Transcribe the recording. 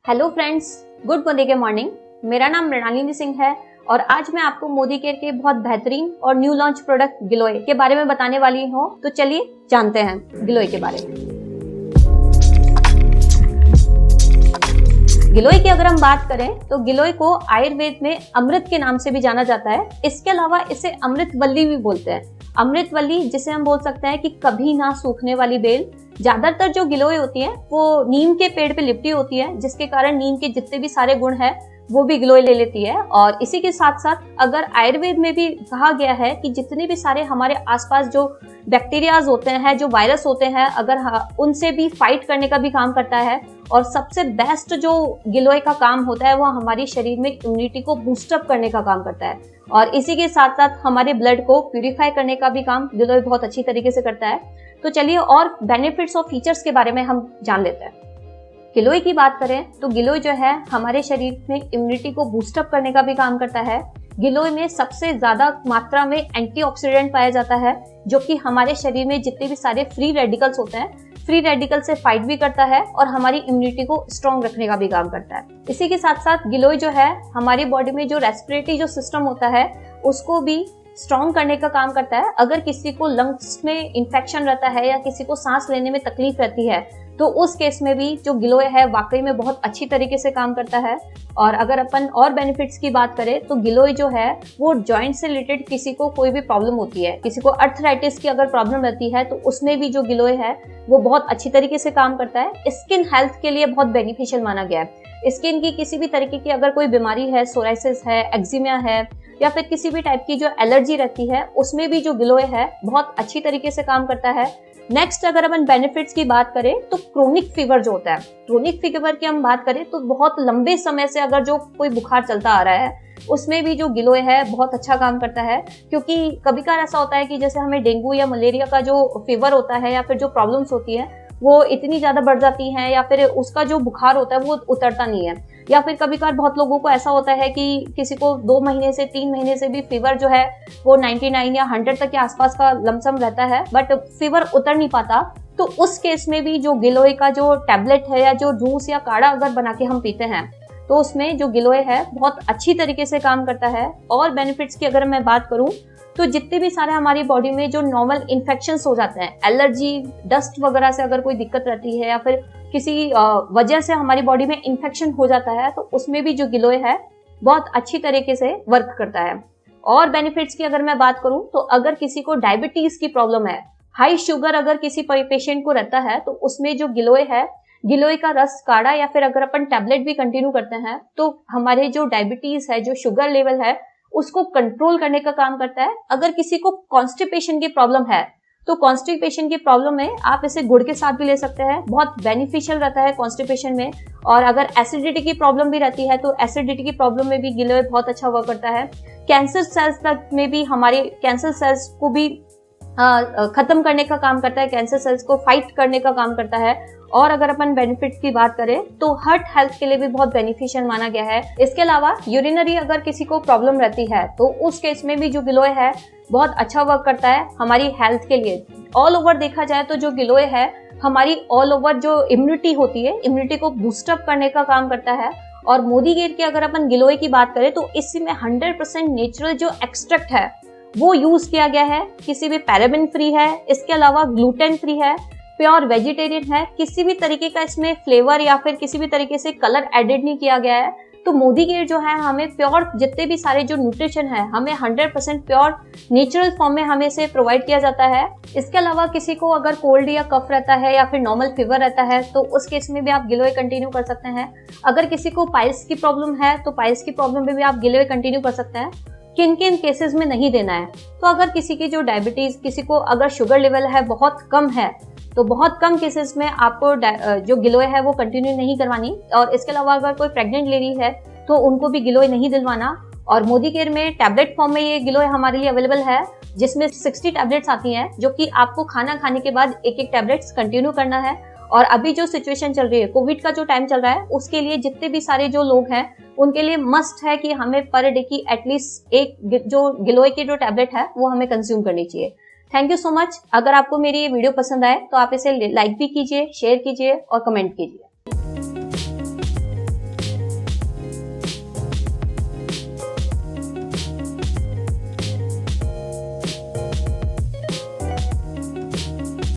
Hello friends, good morning. मेरा नाम मृणालिनी सिंह है और आज मैं आपको मोदी केयर के बहुत बेहतरीन और न्यू लॉन्च प्रोडक्ट गिलोय के बारे में बताने वाली हूँ। तो चलिए जानते हैं गिलोय के बारे में। गिलोय की अगर हम बात करें तो गिलोय को आयुर्वेद में अमृत के नाम से भी जाना जाता है। इसके अलावा इसे अमृतवल्ली भी बोलते हैं। अमृतवल्ली जिसे हम बोल सकते हैं कि कभी ना सूखने वाली बेल। ज्यादातर जो गिलोय होती है वो नीम के पेड़ पे लिपटी होती है, जिसके कारण नीम के जितने भी सारे गुण हैं वो भी गिलोय ले लेती है। और इसी के साथ साथ अगर आयुर्वेद में भी कहा गया है कि जितने भी सारे हमारे आसपास जो बैक्टीरियाज होते हैं, जो वायरस होते हैं, अगर उनसे भी फाइट करने का भी काम करता है। और सबसे बेस्ट जो गिलोय का काम होता है वो हमारी शरीर में इम्यूनिटी को बूस्टअप करने का काम करता है। और इसी के साथ साथ हमारे ब्लड को प्यूरिफाई करने का भी काम गिलोय बहुत अच्छी तरीके से करता है। तो चलिए और बेनिफिट्स और फीचर्स के बारे में हम जान लेते हैं। गिलोय की बात करें तो गिलोय जो है हमारे शरीर में इम्यूनिटी को बूस्टअप करने का भी काम करता है। गिलोय में सबसे ज्यादा मात्रा में एंटीऑक्सीडेंट पाया जाता है, जो कि हमारे शरीर में जितने भी सारे फ्री रेडिकल्स होते हैं, फ्री रेडिकल से फाइट भी करता है और हमारी इम्यूनिटी को स्ट्रॉन्ग रखने का भी काम करता है। इसी के साथ साथ गिलोय जो है हमारी बॉडी में जो रेस्पिरेटरी जो सिस्टम होता है उसको भी स्ट्रॉन्ग करने का काम करता है। अगर किसी को लंग्स में इंफेक्शन रहता है या किसी को सांस लेने में तकलीफ रहती है तो उस केस में भी जो गिलोय है वाकई में बहुत अच्छी तरीके से काम करता है। और अगर अपन और बेनिफिट्स की बात करें तो गिलोय जो है वो जॉइंट से रिलेटेड किसी को कोई भी प्रॉब्लम होती है, किसी को अर्थराइटिस की अगर प्रॉब्लम रहती है तो उसमें भी जो गिलोय है वो बहुत अच्छी तरीके से काम करता है। स्किन हेल्थ के लिए बहुत बेनिफिशियल माना गया है। स्किन की किसी भी तरीके की अगर कोई बीमारी है, सोराइसिस है, एक्जिमा है या फिर किसी भी टाइप की जो एलर्जी रहती है, उसमें भी जो गिलोय है बहुत अच्छी तरीके से काम करता है। नेक्स्ट अगर अपन बेनिफिट्स की बात करें तो क्रोनिक फीवर जो होता है, क्रोनिक फीवर की हम बात करें तो बहुत लंबे समय से अगर जो कोई बुखार चलता आ रहा है उसमें भी जो गिलोय है बहुत अच्छा काम करता है। क्योंकि कभी कभार ऐसा होता है कि जैसे हमें डेंगू या मलेरिया का जो फीवर होता है या फिर जो प्रॉब्लम्स होती है वो इतनी ज्यादा बढ़ जाती हैं या फिर उसका जो बुखार होता है वो उतरता नहीं है। या फिर कभी कभार बहुत लोगों को ऐसा होता है कि किसी को 2 महीने से 3 महीने से भी फीवर जो है वो 99 या 100 तक के आसपास का लमसम रहता है, बट फीवर उतर नहीं पाता। तो उस केस में भी जो गिलोय का जो टैबलेट है या जो जूस या काढ़ा अगर बना के हम पीते हैं तो उसमें जो गिलोय है बहुत अच्छी तरीके से काम करता है। और बेनिफिट्स की अगर मैं बात करूं तो जितने भी सारे हमारी बॉडी में जो नॉर्मल इन्फेक्शंस हो जाते हैं, एलर्जी, डस्ट वगैरह से अगर कोई दिक्कत रहती है या फिर किसी वजह से हमारी बॉडी में इन्फेक्शन हो जाता है तो उसमें भी जो गिलोय है बहुत अच्छी तरीके से वर्क करता है। और बेनिफिट्स की अगर मैं बात करूं तो अगर किसी को डायबिटीज की प्रॉब्लम है, हाई शुगर अगर किसी पेशेंट को रहता है तो उसमें जो गिलोय है, गिलोय का रस काढ़ा या फिर अगर अपन टैबलेट भी कंटिन्यू करते हैं तो हमारे जो डायबिटीज है, जो शुगर लेवल है उसको कंट्रोल करने का काम करता है। अगर किसी को कॉन्स्टिपेशन की प्रॉब्लम है तो कॉन्स्टिपेशन की प्रॉब्लम में आप इसे गुड़ के साथ भी ले सकते हैं, बहुत बेनिफिशियल रहता है कॉन्स्टिपेशन में। और अगर एसिडिटी की प्रॉब्लम भी रहती है तो एसिडिटी की प्रॉब्लम में भी गिलोय बहुत अच्छा वर्क करता है। कैंसर सेल्स तक में भी हमारे कैंसर सेल्स को भी खत्म करने का काम करता है, कैंसर सेल्स को फाइट करने का काम करता है। और अगर अपन बेनिफिट्स की बात करें तो हार्ट हेल्थ के लिए भी बहुत बेनिफिशियल माना गया है। इसके अलावा यूरिनरी अगर किसी को प्रॉब्लम रहती है तो उस केस में भी जो गिलोय है बहुत अच्छा वर्क करता है हमारी हेल्थ के लिए। ऑल ओवर देखा जाए तो जो गिलोय है हमारी ऑल ओवर जो इम्यूनिटी होती है, इम्यूनिटी को बूस्टअप करने का काम करता है। और मोदी केयर की अगर अपन गिलोय की बात करें तो इसमें 100% नेचुरल जो एक्सट्रैक्ट है वो यूज किया गया है, किसी भी पैराबेन फ्री है, इसके अलावा ग्लूटेन फ्री है, प्योर वेजिटेरियन है, किसी भी तरीके का इसमें फ्लेवर या फिर किसी भी तरीके से कलर एडेड नहीं किया गया है। तो मोदी केयर जो है हमें प्योर जितने भी सारे जो न्यूट्रिशन है हमें 100% प्योर नेचुरल फॉर्म में हमें से प्रोवाइड किया जाता है। इसके अलावा किसी को अगर कोल्ड या कफ रहता है या फिर नॉर्मल फीवर रहता है तो उस केस में भी आप गिलोय कंटिन्यू कर सकते हैं। अगर किसी को पाइल्स की प्रॉब्लम है तो पाइल्स की प्रॉब्लम में भी आप गिलोय कंटिन्यू कर सकते हैं। किन किन केसेस में नहीं देना है तो अगर किसी की जो डायबिटीज, किसी को अगर शुगर लेवल है बहुत कम है तो बहुत कम केसेस में आपको जो गिलोय है वो कंटिन्यू नहीं करवानी। और इसके अलावा अगर कोई प्रेग्नेंट लेडी है तो उनको भी गिलोय नहीं दिलवाना। और मोदी केयर में टैबलेट फॉर्म में ये गिलोय हमारे लिए अवेलेबल है, जिसमें 60 टैबलेट्स आती हैं, जो कि आपको खाना खाने के बाद एक टैबलेट्स कंटिन्यू करना है। और अभी जो सिचुएशन चल रही है, कोविड का जो टाइम चल रहा है, उसके लिए जितने भी सारे जो लोग हैं उनके लिए मस्ट है कि हमें पर डे की एटलीस्ट एक जो गिलोय की जो टैबलेट है वो हमें कंज्यूम करनी चाहिए। Thank you so much. अगर आपको मेरी ये वीडियो पसंद आए तो आप इसे लाइक भी कीजिए, शेयर कीजिए और कमेंट कीजिए।